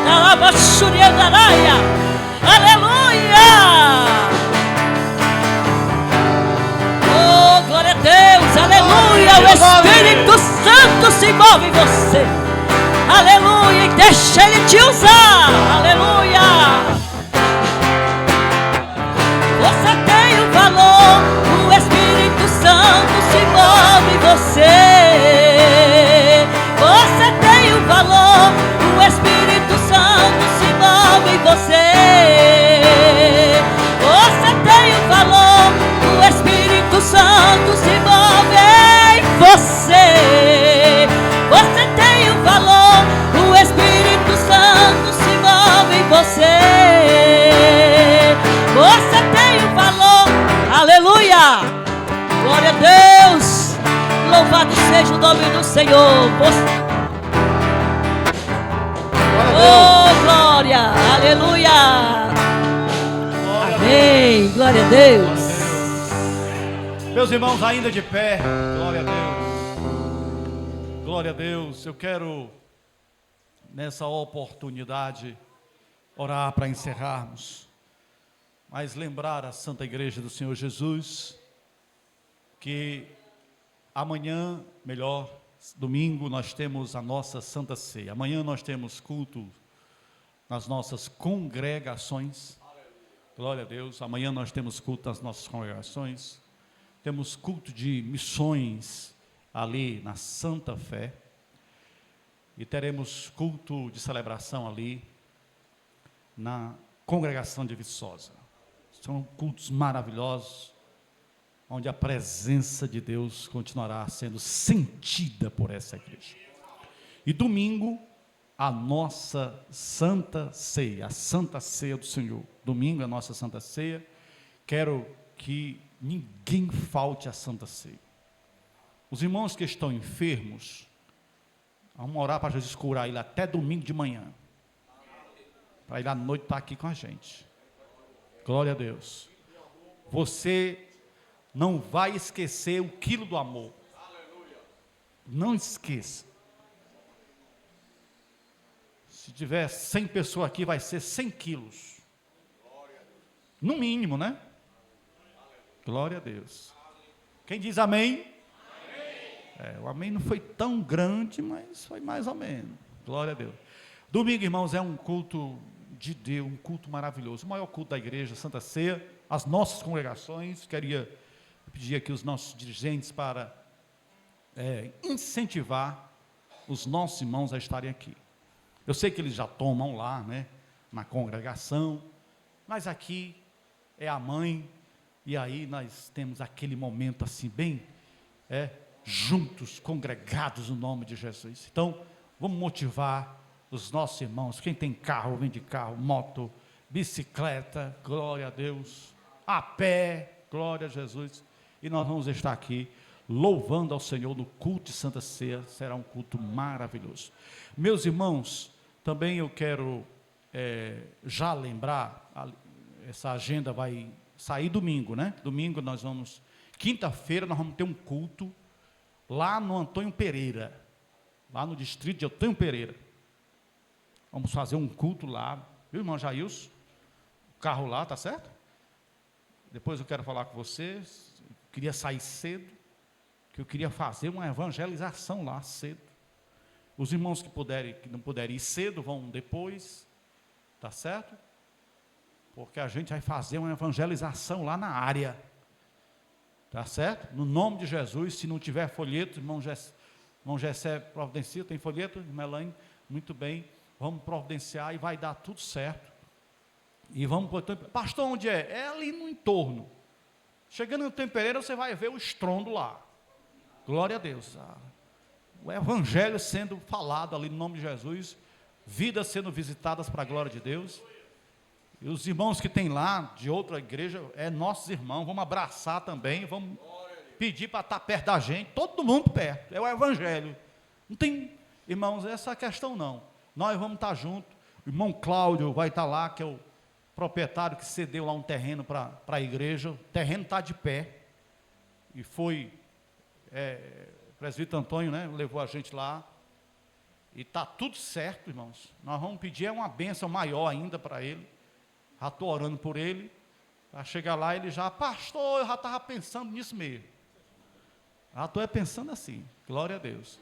na baixúria da araia. Aleluia! Oh, glória a Deus, aleluia! O Espírito Santo se move em você, aleluia! E deixa Ele te usar, aleluia! Você tem o valor, o Espírito Santo se move em você. Você tem o valor, o Espírito Santo se move em você. Você tem o valor, o Espírito Santo se move em você. Você tem o valor, o Espírito Santo se move em você. Você tem o valor, aleluia, glória a Deus, louvado seja o nome do Senhor. Oh, glória, aleluia, amém, glória a Deus. Meus irmãos, ainda de pé, glória a Deus, glória a Deus. Eu quero, nessa oportunidade, orar para encerrarmos, mas lembrar a Santa Igreja do Senhor Jesus que amanhã, melhor, domingo, nós temos a nossa Santa Ceia. Amanhã nós temos culto nas nossas congregações. Glória a Deus. Amanhã nós temos culto nas nossas congregações. Temos culto de missões ali na Santa Fé. E teremos culto de celebração ali na congregação de Viçosa. São cultos maravilhosos, onde a presença de Deus continuará sendo sentida por essa igreja. E domingo, a nossa Santa Ceia, a Santa Ceia do Senhor. Domingo é a nossa Santa Ceia. Quero que ninguém falte à Santa Ceia. Os irmãos que estão enfermos, vamos orar para Jesus curar ele até domingo de manhã, para ele à noite estar aqui com a gente. Glória a Deus. Você não vai esquecer o quilo do amor. Não esqueça. Se tiver 100 pessoas aqui, vai ser 100 quilos. No mínimo, né? Glória a Deus. Quem diz amém? O amém não foi tão grande, mas foi mais ou menos. Glória a Deus. Domingo, irmãos, é um culto de Deus, um culto maravilhoso. O maior culto da igreja, Santa Ceia, as nossas congregações. Queria pedir aqui os nossos dirigentes para incentivar os nossos irmãos a estarem aqui. Eu sei que eles já tomam lá, né, na congregação, mas aqui é a mãe, e aí nós temos aquele momento assim, bem, juntos, congregados no nome de Jesus. Então, vamos motivar os nossos irmãos. Quem tem carro, vem de carro, moto, bicicleta, glória a Deus, a pé, glória a Jesus. E nós vamos estar aqui louvando ao Senhor no culto de Santa Ceia. Será um culto maravilhoso. Meus irmãos, também eu quero já lembrar, essa agenda vai sair domingo, né? Domingo nós vamos, quinta-feira nós vamos ter um culto lá no Antônio Pereira, lá no distrito de Antônio Pereira. Vamos fazer um culto lá, viu, irmão Jailson? O carro lá, tá certo? Depois eu quero falar com vocês. Eu queria sair cedo, que eu queria fazer uma evangelização lá cedo. Os irmãos que não puderem ir cedo, vão depois, tá certo? Porque a gente vai fazer uma evangelização lá na área, tá certo? No nome de Jesus. Se não tiver folheto, irmão Gessé providencia, tem folheto, irmã Elaine? Muito bem. vamos providenciar e vai dar tudo certo. E vamos para o Tempo. Pastor, onde é? É ali no entorno. Chegando no Tempereira, você vai ver o estrondo lá. Glória a Deus. O evangelho sendo falado ali no nome de Jesus, vidas sendo visitadas para a glória de Deus. E os irmãos que tem lá, de outra igreja, nossos irmãos, vamos abraçar também, vamos pedir para estar perto da gente, todo mundo perto, é o evangelho. Não tem, irmãos, essa questão não. Nós vamos estar juntos, o irmão Cláudio vai estar lá, que é o proprietário que cedeu lá um terreno para a igreja, o terreno está de pé, e foi, o presbítero Antônio, né, levou a gente lá, e está tudo certo, irmãos. Nós vamos pedir uma bênção maior ainda para ele. Já estou orando por ele. Para chegar lá, ele já, pastor, eu já estava pensando nisso mesmo. Já estou pensando assim, glória a Deus.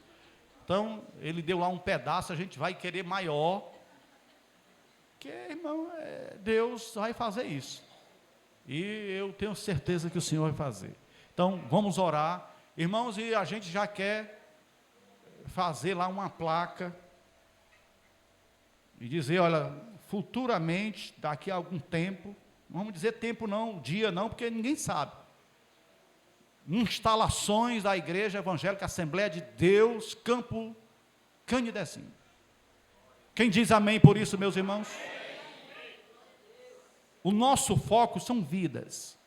Então, ele deu lá um pedaço, a gente vai querer maior. Porque, irmão, Deus vai fazer isso. E eu tenho certeza que o Senhor vai fazer. Então, vamos orar. Irmãos, e a gente já quer fazer lá uma placa e dizer, olha, futuramente, daqui a algum tempo, não vamos dizer tempo não, dia não, porque ninguém sabe, instalações da Igreja Evangélica Assembleia de Deus, Campo Canidezinho. Quem diz amém por isso, meus irmãos? O nosso foco são vidas,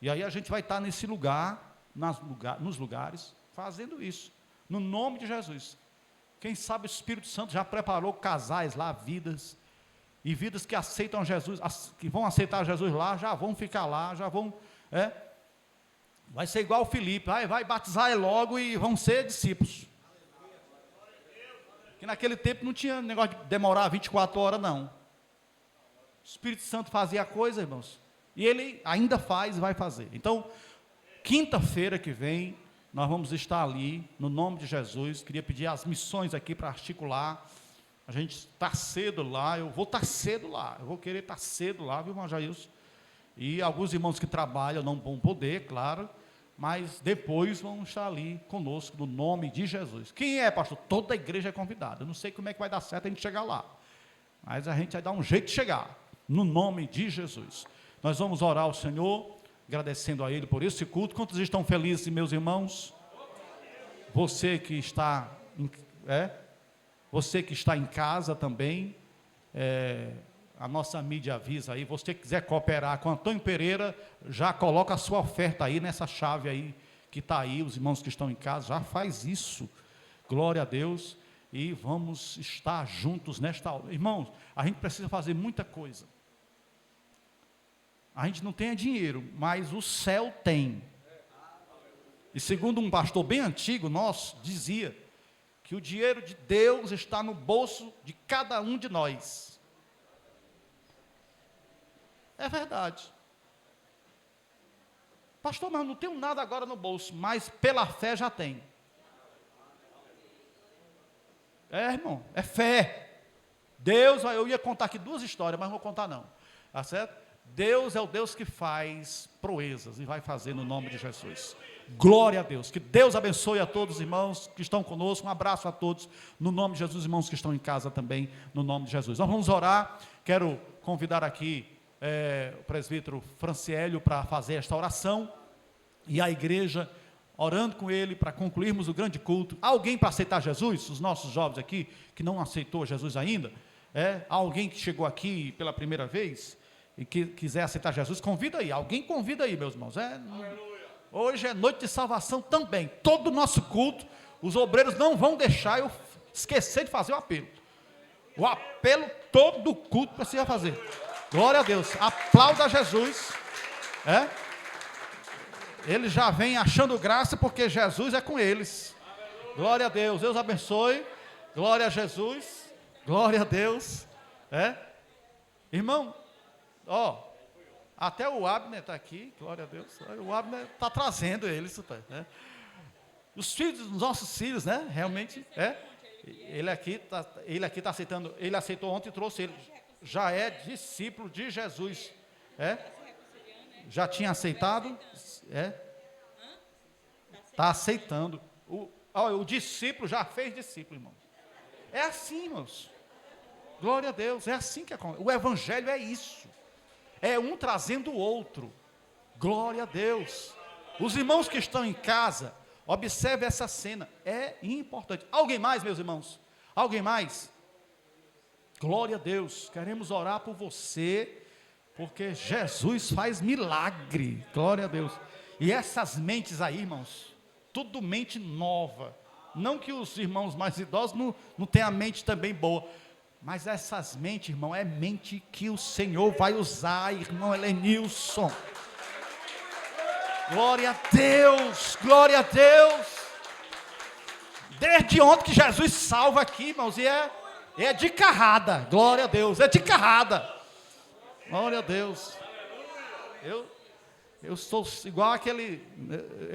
e aí a gente vai estar nesse lugar, nos lugares, fazendo isso, no nome de Jesus. Quem sabe o Espírito Santo já preparou casais lá, vidas, e vidas que aceitam Jesus, que vão aceitar Jesus lá, já vão ficar lá, já vão, vai ser igual o Filipe, vai batizar logo e vão ser discípulos. Que naquele tempo não tinha negócio de demorar 24 horas, não. O Espírito Santo fazia a coisa, irmãos, e ele ainda faz e vai fazer. Então, quinta-feira que vem, nós vamos estar ali, no nome de Jesus. Queria pedir as missões aqui para articular. A gente está cedo lá, eu vou estar cedo lá, eu vou querer estar cedo lá, viu, irmão Jailson? E alguns irmãos que trabalham não vão poder, claro, mas depois vão estar ali conosco, no nome de Jesus. Quem é, pastor? Toda a igreja é convidada. Eu não sei como é que vai dar certo a gente chegar lá, mas a gente vai dar um jeito de chegar, no nome de Jesus. Nós vamos orar ao Senhor, agradecendo a Ele por esse culto. Quantos estão felizes, meus irmãos? Você que está em casa também, a nossa mídia avisa aí, você que quiser cooperar com Antônio Pereira, já coloca a sua oferta aí, nessa chave aí, que está aí, os irmãos que estão em casa, já faz isso, glória a Deus, e vamos estar juntos nesta aula. Irmãos, a gente precisa fazer muita coisa. A gente não tem dinheiro, mas o céu tem. E segundo um pastor bem antigo nosso, dizia que o dinheiro de Deus está no bolso de cada um de nós. É verdade. Pastor, mas não tenho nada agora no bolso, mas pela fé já tem. Irmão, é fé. Deus, eu ia contar aqui duas histórias, mas não vou contar não. Tá certo? Deus é o Deus que faz proezas e vai fazer no nome de Jesus. Glória a Deus. Que Deus abençoe a todos os irmãos que estão conosco. Um abraço a todos no nome de Jesus, irmãos que estão em casa também, no nome de Jesus. Nós vamos orar. Quero convidar aqui o presbítero Franciélio para fazer esta oração e a igreja orando com ele para concluirmos o grande culto. Alguém para aceitar Jesus? Os nossos jovens aqui que não aceitou Jesus ainda? Alguém que chegou aqui pela primeira vez e que quiser aceitar Jesus, convida aí, alguém convida aí, meus irmãos. Hoje é noite de salvação também. Todo o nosso culto, os obreiros não vão deixar eu esquecer de fazer o apelo. O apelo todo do culto precisa fazer. Glória a Deus, aplauda Jesus. Eles já vêm achando graça porque Jesus é com eles. Glória a Deus, Deus abençoe. Glória a Jesus, glória a Deus. Irmão, até o Abner está aqui, glória a Deus. O Abner está trazendo eles, os filhos dos nossos filhos, né? Realmente, ele aqui está aceitando. Ele aceitou ontem e trouxe ele. Já é discípulo de Jesus, já tinha aceitado, está aceitando. O discípulo já fez discípulo, irmão. É assim, irmãos. Glória a Deus, é assim que acontece. O evangelho é isso. É um trazendo o outro. Glória a Deus. Os irmãos que estão em casa, observe essa cena. É importante. Alguém mais, meus irmãos? Alguém mais? Glória a Deus. Queremos orar por você, porque Jesus faz milagre. Glória a Deus. E essas mentes aí, irmãos, tudo mente nova. Não que os irmãos mais idosos não tenham a mente também boa. Mas essas mentes, irmão, é mente que o Senhor vai usar, irmão Helenilson. Glória a Deus, glória a Deus. Desde ontem que Jesus salva aqui, irmãos, e é de carrada. Glória a Deus, é de carrada. Glória a Deus. Eu sou igual aquele,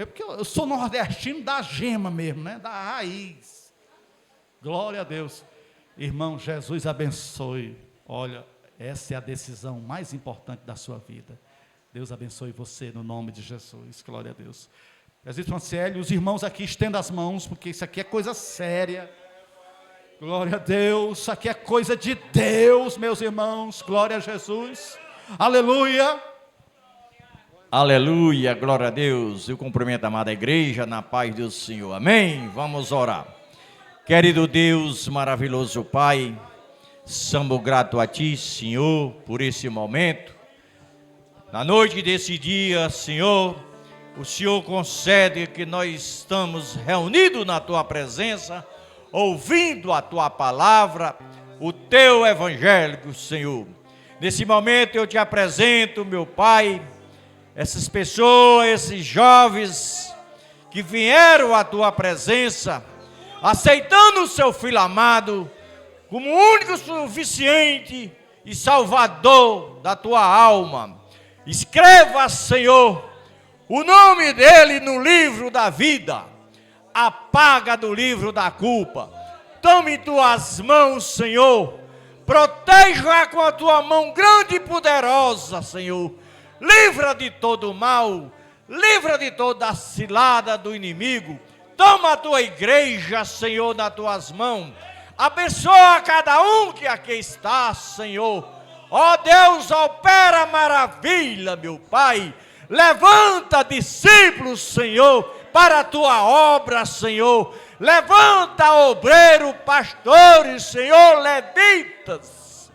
porque eu sou nordestino da gema mesmo, né? Da raiz. Glória a Deus. Irmão, Jesus abençoe. Olha, essa é a decisão mais importante da sua vida. Deus abençoe você no nome de Jesus. Glória a Deus. Presbítero Franciele, os irmãos aqui estendam as mãos, porque isso aqui é coisa séria. Glória a Deus, isso aqui é coisa de Deus, meus irmãos. Glória a Jesus. Aleluia. Aleluia, glória a Deus. Eu cumprimento a amada igreja na paz do Senhor. Amém? Vamos orar. Querido Deus, maravilhoso Pai, somos gratos a Ti, Senhor, por esse momento. Na noite desse dia, Senhor, o Senhor concede que nós estamos reunidos na Tua presença, ouvindo a Tua palavra, o Teu evangelho, Senhor. Nesse momento eu Te apresento, meu Pai, essas pessoas, esses jovens que vieram à Tua presença, aceitando o Seu Filho amado como único suficiente e salvador da tua alma. Escreva, Senhor, o nome dele no livro da vida, apaga do livro da culpa. Tome em tuas mãos, Senhor, proteja com a tua mão grande e poderosa, Senhor. Livra de todo o mal, livra de toda a cilada do inimigo. Toma a tua igreja, Senhor, nas tuas mãos. Abençoa cada um que aqui está, Senhor. Ó Deus, opera maravilha, meu Pai. Levanta discípulos, Senhor, para a tua obra, Senhor. Levanta obreiro, pastores, Senhor, levitas.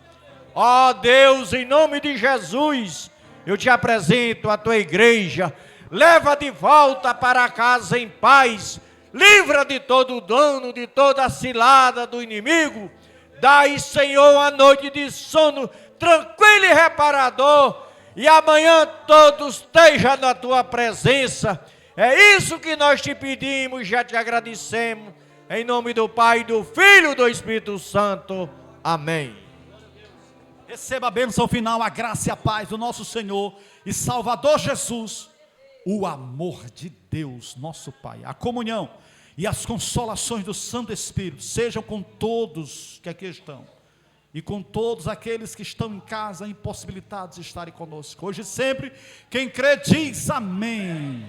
Ó Deus, em nome de Jesus, eu te apresento a tua igreja. Leva de volta para casa em paz. Livra de todo o dano, de toda a cilada do inimigo. Dai, Senhor, a noite de sono tranquilo e reparador. E amanhã todos estejam na tua presença. É isso que nós te pedimos, já te agradecemos. Em nome do Pai, do Filho e do Espírito Santo. Amém. Receba a bênção final, a graça e a paz do nosso Senhor e Salvador Jesus. O amor de Deus, nosso Pai, a comunhão e as consolações do Santo Espírito sejam com todos que aqui estão e com todos aqueles que estão em casa impossibilitados de estarem conosco. Hoje e sempre, quem crê diz amém.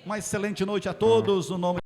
Uma excelente noite a todos, no nome